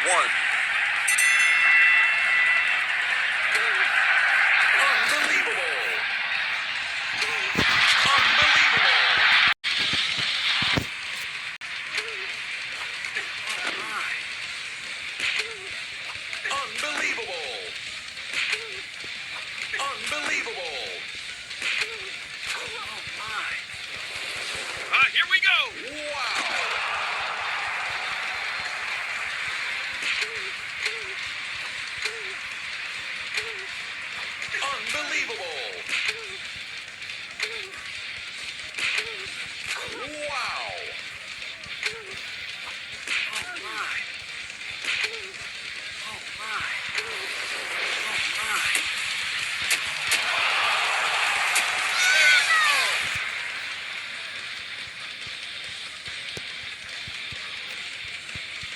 one. Unbelievable! Unbelievable! Unbelievable! Unbelievable! Oh, my. Here we go! Wow!